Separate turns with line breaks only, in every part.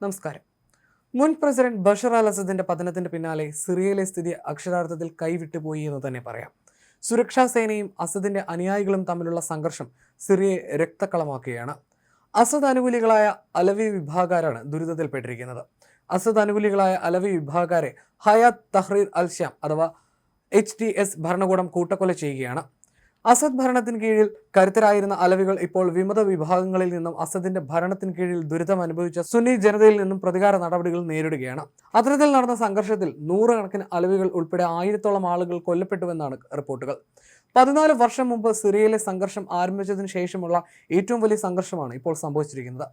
നമസ്കാരം. മുൻ പ്രസിഡന്റ് ബഷർ അൽ അസദിന്റെ പതനത്തിന് പിന്നാലെ സിറിയയിലെ സ്ഥിതി അക്ഷരാർത്ഥത്തിൽ കൈവിട്ടുപോയി എന്ന് തന്നെ പറയാം. സുരക്ഷാ സേനയും അസദിന്റെ അനുയായികളും തമ്മിലുള്ള സംഘർഷം സിറിയയെ രക്തക്കളമാക്കുകയാണ്. അസദ് അനുകൂലികളായ അലവി വിഭാഗക്കാരാണ് ദുരിതത്തിൽപ്പെട്ടിരിക്കുന്നത്. അസദ് അനുകൂലികളായ അലവി വിഭാഗക്കാരെ ഹയാത്ത് തഹ്രീർ അൽ ഷ്യാം അഥവാ HTS ഭരണകൂടം കൂട്ടക്കൊല ചെയ്യുകയാണ്. അസദ് ഭരണത്തിന് കീഴിൽ കരുത്തരായിരുന്ന അലവികൾ ഇപ്പോൾ വിമത വിഭാഗങ്ങളിൽ നിന്നും അസദിന്റെ ഭരണത്തിന് കീഴിൽ ദുരിതം അനുഭവിച്ച സുന്നി ജനതയിൽ നിന്നും പ്രതികാര നടപടികൾ നേരിടുകയാണ്. അത്തരത്തിൽ നടന്ന സംഘർഷത്തിൽ നൂറുകണക്കിന് അലവികൾ ഉൾപ്പെടെ 1000-ഓളം ആളുകൾ കൊല്ലപ്പെട്ടുവെന്നാണ് റിപ്പോർട്ടുകൾ. 14 വർഷം മുമ്പ് സിറിയയിലെ സംഘർഷം ആരംഭിച്ചതിന് ശേഷമുള്ള ഏറ്റവും വലിയ സംഘർഷമാണ് ഇപ്പോൾ സംഭവിച്ചിരിക്കുന്നത്.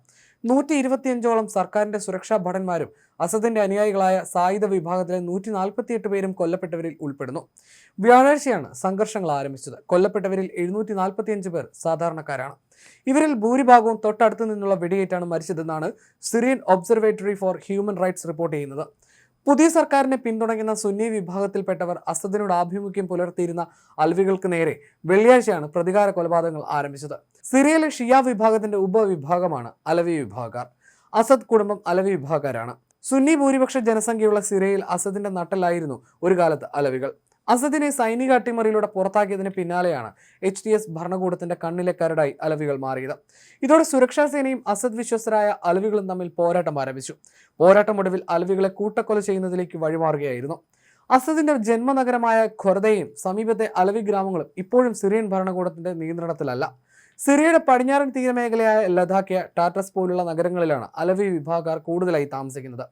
125ഓളം സർക്കാരിന്റെ സുരക്ഷാ ഭടന്മാരും അസദിന്റെ അനുയായികളായ സായുധ വിഭാഗത്തിലെ 148 പേരും കൊല്ലപ്പെട്ടവരിൽ ഉൾപ്പെടുന്നു. വ്യാഴാഴ്ചയാണ് സംഘർഷങ്ങൾ ആരംഭിച്ചത്. കൊല്ലപ്പെട്ടവരിൽ 745 പേർ സാധാരണക്കാരാണ്. ഇവരിൽ ഭൂരിഭാഗവും തൊട്ടടുത്തു നിന്നുള്ള വെടിയേറ്റാണ് മരിച്ചതെന്നാണ് Syrian observatory for human rights report ചെയ്യുന്നത്. പുതിയ സർക്കാരിനെ പിന്തുണയ്ക്കുന്ന സുന്നി വിഭാഗത്തിൽപ്പെട്ടവർ അസദിനോട് ആഭിമുഖ്യം പുലർത്തിയിരുന്ന അലവികൾക്ക് നേരെ വെള്ളിയാഴ്ചയാണ് പ്രതികാര കൊലപാതകങ്ങൾ ആരംഭിച്ചത്. സിറിയയിലെ ഷിയ വിഭാഗത്തിന്റെ ഉപവിഭാഗമാണ് അലവി വിഭാഗക്കാർ. അസദ് കുടുംബം അലവി വിഭാഗക്കാരാണ്. സുന്നി ഭൂരിപക്ഷ ജനസംഖ്യയുള്ള സിറിയയിൽ അസദിന്റെ നട്ടലായിരുന്നു ഒരു കാലത്ത് അലവികൾ. അസദിനെ സൈനിക അട്ടിമറിയിലൂടെ പുറത്താക്കിയതിന് പിന്നാലെയാണ് HTS ഭരണകൂടത്തിന്റെ കണ്ണിലെ കരടായി അലവികൾ മാറിയത്. ഇതോടെ സുരക്ഷാ സേനയും അസദ് വിശ്വസ്തരായ അലവികളും തമ്മിൽ പോരാട്ടം ആരംഭിച്ചു. പോരാട്ടം ഒടുവിൽ അലവികളെ കൂട്ടക്കൊല ചെയ്യുന്നതിലേക്ക് വഴിമാറുകയായിരുന്നു. അസദിന്റെ ജന്മനഗരമായ ഖൊർദയും സമീപത്തെ അലവി ഗ്രാമങ്ങളും ഇപ്പോഴും സിറിയൻ ഭരണകൂടത്തിന്റെ നിയന്ത്രണത്തിലല്ല. സിറിയയുടെ പടിഞ്ഞാറൻ തീരമേഖലയായ ലദാഖ്, ടാറ്റസ് പോലുള്ള നഗരങ്ങളിലാണ് അലവി വിഭാഗക്കാർ കൂടുതലായി താമസിക്കുന്നത്.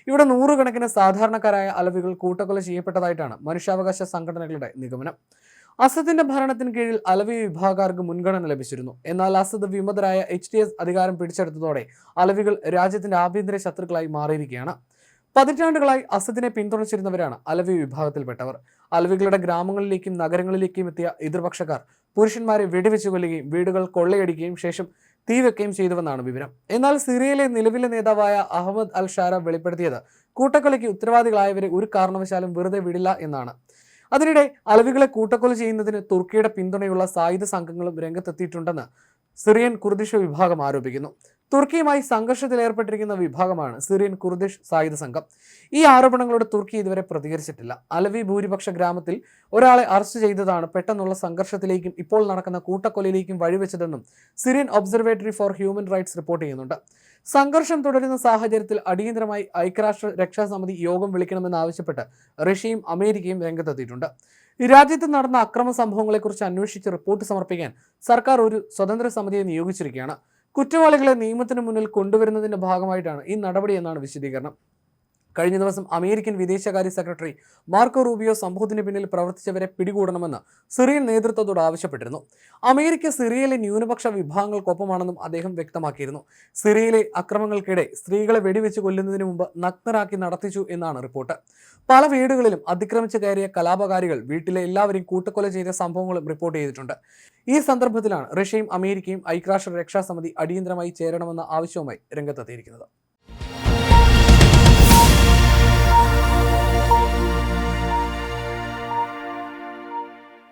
ഇവിടെ നൂറുകണക്കിന് സാധാരണക്കാരായ അലവികൾ കൂട്ടക്കൊല ചെയ്യപ്പെട്ടതായിട്ടാണ് മനുഷ്യാവകാശ സംഘടനകളുടെ നിഗമനം. അസദിന്റെ ഭരണത്തിന് കീഴിൽ അലവി വിഭാഗക്കാർക്ക് മുൻഗണന ലഭിച്ചിരുന്നു. എന്നാൽ അസദ് വിമതരായ HTS അധികാരം പിടിച്ചെടുത്തതോടെ അലവികൾ രാജ്യത്തിന്റെ ആഭ്യന്തര ശത്രുക്കളായി മാറിയിരിക്കുകയാണ്. പതിറ്റാണ്ടുകളായി അസദിനെ പിന്തുണച്ചിരുന്നവരാണ് അലവി വിഭാഗത്തിൽപ്പെട്ടവർ. അലവികളുടെ ഗ്രാമങ്ങളിലേക്കും നഗരങ്ങളിലേക്കും എത്തിയ എതിർപക്ഷക്കാർ പുരുഷന്മാരെ വെടിവെച്ച് കൊല്ലുകയും വീടുകൾ കൊള്ളയടിക്കുകയും ശേഷം തീവെക്കുകയും ചെയ്തുവെന്നാണ് വിവരം. എന്നാൽ സിറിയയിലെ നിലവിലെ നേതാവായ അഹമ്മദ് അൽ ഷാര വെളിപ്പെടുത്തിയത് കൂട്ടക്കൊലയ്ക്ക് ഉത്തരവാദികളായവരെ ഒരു കാരണവശാലും വെറുതെ വിടില്ല എന്നാണ്. അതിനിടെ അലവികളെ കൂട്ടക്കൊല ചെയ്യുന്നതിന് തുർക്കിയുടെ പിന്തുണയുള്ള സായുധ സംഘങ്ങളും രംഗത്തെത്തിയിട്ടുണ്ടെന്ന് സിറിയൻ കുർദിഷ് വിഭാഗം ആരോപിക്കുന്നു. തുർക്കിയുമായി സംഘർഷത്തിലേർപ്പെട്ടിരിക്കുന്ന വിഭാഗമാണ് സിറിയൻ കുർദിഷ് സായുധ സംഘം. ഈ ആരോപണങ്ങളോട് തുർക്കി ഇതുവരെ പ്രതികരിച്ചിട്ടില്ല. അലവി ഭൂരിപക്ഷ ഗ്രാമത്തിൽ ഒരാളെ അറസ്റ്റ് ചെയ്തതാണ് പെട്ടെന്നുള്ള സംഘർഷത്തിലേക്കും ഇപ്പോൾ നടക്കുന്ന കൂട്ടക്കൊലയിലേക്കും വഴിവെച്ചതെന്നും Syrian observatory for human rights report ചെയ്യുന്നുണ്ട്. സംഘർഷം തുടരുന്ന സാഹചര്യത്തിൽ അടിയന്തരമായി ഐക്യരാഷ്ട്ര രക്ഷാസമിതി യോഗം വിളിക്കണമെന്നാവശ്യപ്പെട്ട് റഷ്യയും അമേരിക്കയും രംഗത്തെത്തിയിട്ടുണ്ട്. രാജ്യത്ത് നടന്ന അക്രമ സംഭവങ്ങളെക്കുറിച്ച് അന്വേഷിച്ച് റിപ്പോർട്ട് സമർപ്പിക്കാൻ സർക്കാർ ഒരു സ്വതന്ത്ര സമിതിയെ നിയോഗിച്ചിരിക്കുകയാണ്. കുറ്റവാളികളെ നിയമത്തിന് മുന്നിൽ കൊണ്ടുവരുന്നതിന്റെ ഭാഗമായിട്ടാണ് ഈ നടപടി എന്നാണ് വിശദീകരണം. കഴിഞ്ഞ ദിവസം അമേരിക്കൻ വിദേശകാര്യ സെക്രട്ടറി മാർക്കോ റൂബിയോ സംഭവത്തിന് പിന്നിൽ പ്രവർത്തിച്ചവരെ പിടികൂടണമെന്ന് സിറിയൻ നേതൃത്വത്തോട് ആവശ്യപ്പെട്ടിരുന്നു. അമേരിക്ക സിറിയയിലെ ന്യൂനപക്ഷ വിഭാഗങ്ങൾക്കൊപ്പമാണെന്നും അദ്ദേഹം വ്യക്തമാക്കിയിരുന്നു. സിറിയയിലെ അക്രമങ്ങൾക്കിടെ സ്ത്രീകളെ വെടിവെച്ച് കൊല്ലുന്നതിന് മുമ്പ് നഗ്നരാക്കി നടത്തിച്ചു എന്നാണ് റിപ്പോർട്ട്. പല വീടുകളിലും അതിക്രമിച്ച് കയറിയ കലാപകാരികൾ വീട്ടിലെ എല്ലാവരെയും കൂട്ടക്കൊല ചെയ്ത സംഭവങ്ങളും റിപ്പോർട്ട് ചെയ്തിട്ടുണ്ട്. ഈ സന്ദർഭത്തിലാണ് റഷ്യയും അമേരിക്കയും ഐക്യരാഷ്ട്ര രക്ഷാസമിതി അടിയന്തരമായി ചേരണമെന്ന ആവശ്യവുമായി രംഗത്തെത്തിയിരിക്കുന്നത്.